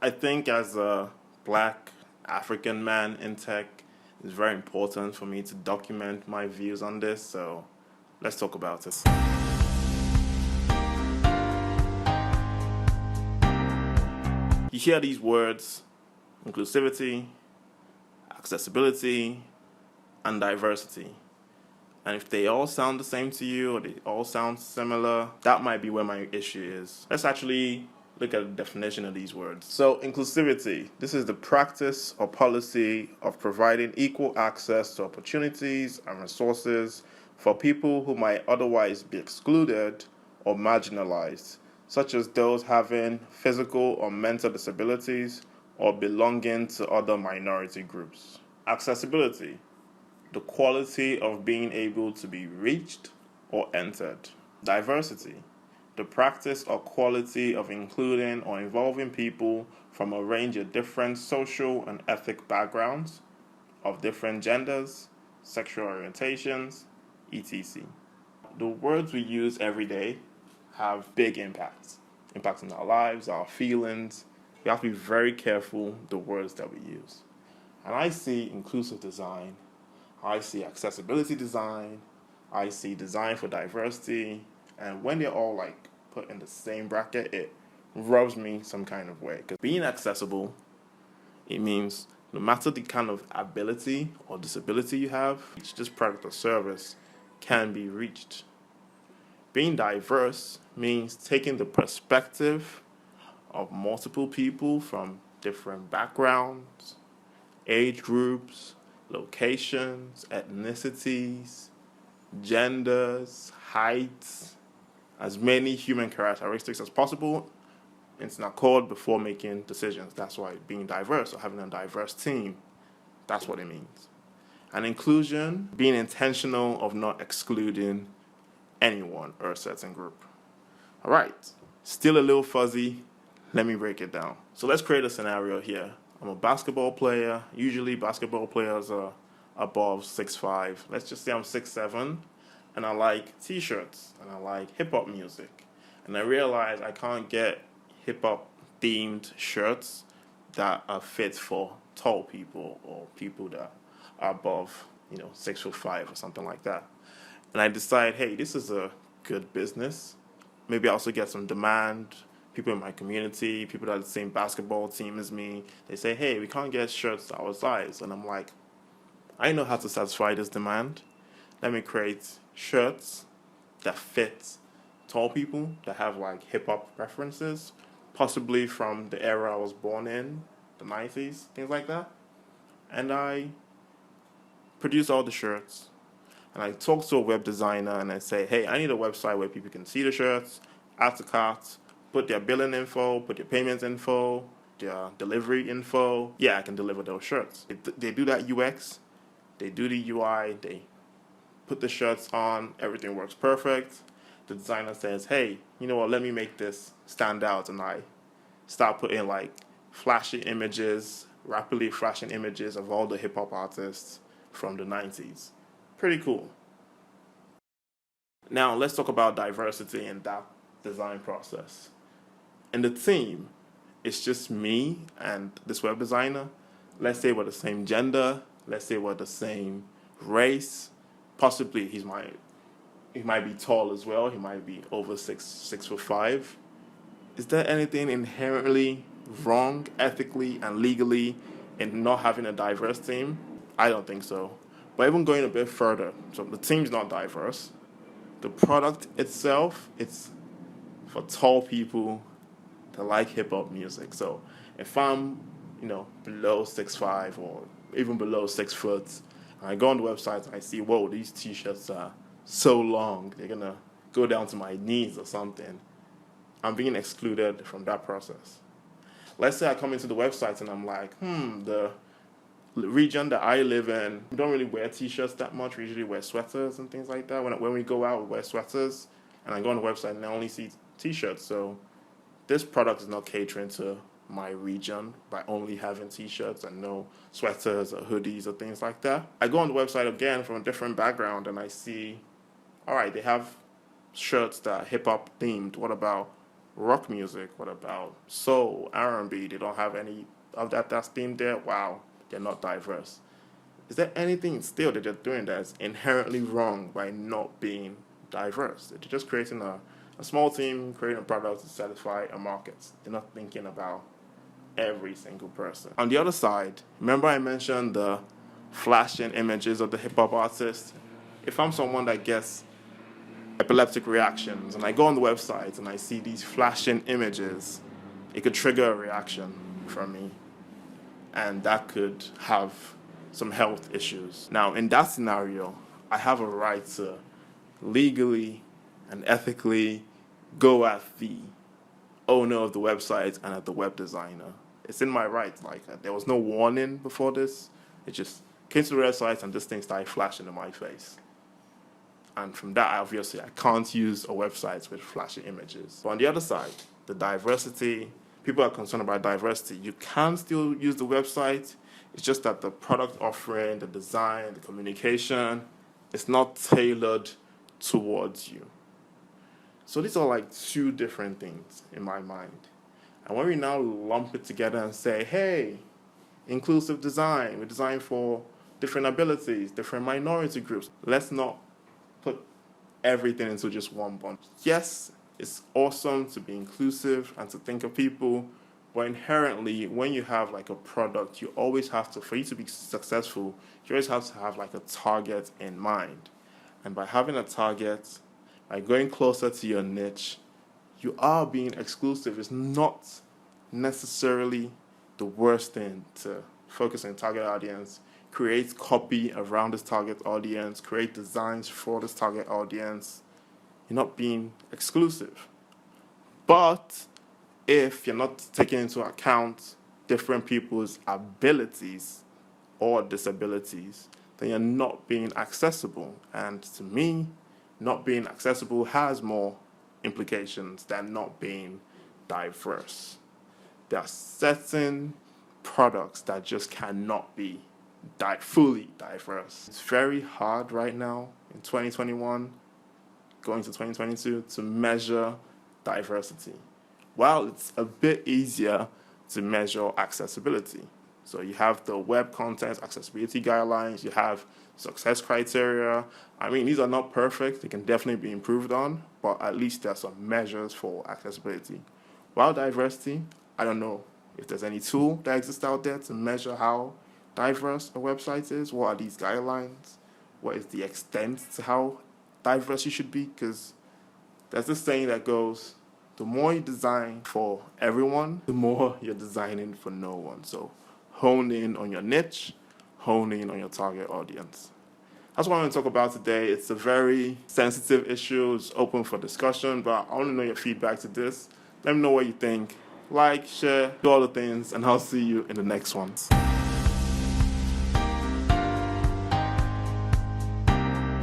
I think as a black African man in tech, it's very important for me to document my views on this, so let's talk about it. You hear these words: inclusivity, accessibility, and diversity. And if they all sound the same to you or they all sound similar, that might be where my issue is. Let's actually look at the definition of these words. So, inclusivity, this is the practice or policy of providing equal access to opportunities and resources for people who might otherwise be excluded or marginalized, such as those having physical or mental disabilities or belonging to other minority groups. Accessibility, the quality of being able to be reached or entered. Diversity, the practice or quality of including or involving people from a range of different social and ethnic backgrounds, of different genders, sexual orientations, etc. The words we use every day have big impacts on our lives, our feelings. We have to be very careful the words that we use. And I see inclusive design, I see accessibility design, I see design for diversity, and when they're all like put in the same bracket, it rubs me some kind of way. Because being accessible, it means no matter the kind of ability or disability you have, this product or service can be reached. Being diverse means taking the perspective of multiple people from different backgrounds, age groups, locations, ethnicities, genders, heights, as many human characteristics as possible into an accord before making decisions. That's why being diverse or having a diverse team, that's what it means. And inclusion, being intentional of not excluding anyone or a certain group. All right, still a little fuzzy. Let me break it down. So let's create a scenario here. I'm a basketball player. Usually basketball players are above 6'5". Let's just say I'm 6'7", and I like t-shirts, and I like hip-hop music. And I realize I can't get hip-hop themed shirts that are fit for tall people or people that are above, 6'5" or something like that. And I decide, hey, this is a good business. Maybe I also get some demand. People in my community, people that are the same basketball team as me, they say, hey, we can't get shirts our size. And I'm like, I know how to satisfy this demand. Let me create shirts that fit tall people, that have like hip-hop references, possibly from the era I was born in, the 90s, things like that. And I produce all the shirts. And I talk to a web designer and I say, hey, I need a website where people can see the shirts, add to cart, put their billing info, put their payments info, their delivery info. Yeah, I can deliver those shirts. They do that UX, they do the UI, they put the shirts on, everything works perfect. The designer says, hey, you know what, let me make this stand out. And I start putting like flashy images, rapidly flashing images of all the hip hop artists from the 90s. Pretty cool. Now let's talk about diversity in that design process. In the team, it's just me and this web designer. Let's say we're the same gender. Let's say we're the same race. Possibly he might be tall as well. He might be over 6'5". Is there anything inherently wrong, ethically and legally, in not having a diverse team? I don't think so. But even going a bit further, so the team's not diverse. The product itself, it's for tall people that like hip-hop music. So if I'm, below 6'5" or even below 6 foot, and I go on the website and I see, whoa, these t-shirts are so long, they're gonna go down to my knees or something, I'm being excluded from that process. Let's say I come into the website and I'm like, the region that I live in, we don't really wear t-shirts that much. We usually wear sweaters and things like that. When we go out, we wear sweaters. And I go on the website and I only see t-shirts. So this product is not catering to my region by only having t-shirts and no sweaters or hoodies or things like that. I go on the website again from a different background and I see, all right, they have shirts that are hip-hop themed. What about rock music? What about soul, R&B? They don't have any of that that's been there. Wow, they're not diverse. Is there anything still that they're doing that's inherently wrong by not being diverse? They're just creating a small team, creating a product to satisfy a market. They're not thinking about every single person. On the other side, remember I mentioned the flashing images of the hip hop artist? If I'm someone that gets epileptic reactions and I go on the website and I see these flashing images, it could trigger a reaction from me, and that could have some health issues. Now, in that scenario, I have a right to legally and ethically go at the owner of the website and at the web designer. It's in my right. Like, there was no warning before this. It just came to the website and this thing started flashing in my face. And from that, obviously, I can't use a website with flashy images. But on the other side, the diversity, people are concerned about diversity. You can still use the website. It's just that the product offering, the design, the communication, it's not tailored towards you. So these are like two different things in my mind. And when we now lump it together and say, hey, inclusive design, we design for different abilities, different minority groups, let's not put everything into just one bunch. Yes, it's awesome to be inclusive and to think of people, but inherently, when you have like a product, you always have to, for you to be successful, you always have to have like a target in mind. And by having a target, by going closer to your niche, you are being exclusive. It's not necessarily the worst thing to focus on target audience, create copy around this target audience, create designs for this target audience. You're not being exclusive. But if you're not taking into account different people's abilities or disabilities, then you're not being accessible. And to me, not being accessible has more implications than not being diverse. There are certain products that just cannot be fully diverse. It's very hard right now in 2021, going to 2022, to measure diversity. While it's a bit easier to measure accessibility. So you have the Web Content Accessibility Guidelines, you have success criteria. I mean, these are not perfect, they can definitely be improved on, but at least there are some measures for accessibility. While diversity, I don't know if there's any tool that exists out there to measure how diverse a website is. What are these guidelines? What is the extent to how diverse you should be? Because there's this saying that goes, the more you design for everyone, the more you're designing for no one. So hone in on your niche, hone in on your target audience. That's what I want to talk about today. It's a very sensitive issue. It's open for discussion, but I want to know your feedback to this. Let me know what you think. Like, share, do all the things, and I'll see you in the next one.